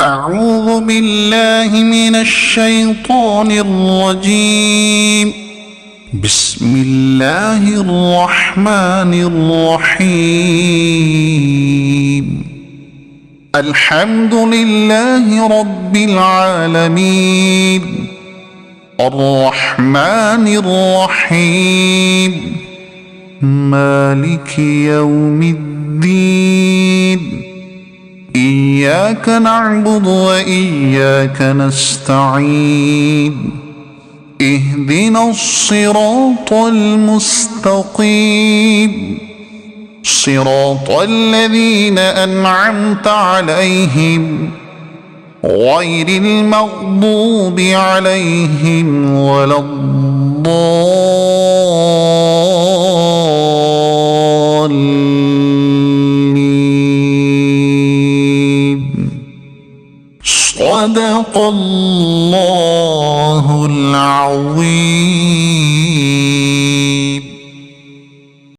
أعوذ بالله من الشيطان الرجيم. بسم الله الرحمن الرحيم. الحمد لله رب العالمين، الرحمن الرحيم، مالك يوم الدين. إياك نعبد وإياك نستعين. اهدنا الصراط المستقيم، صراط الذين أنعمت عليهم غير المغضوب عليهم ولا الضالين. صدق الله العظيم.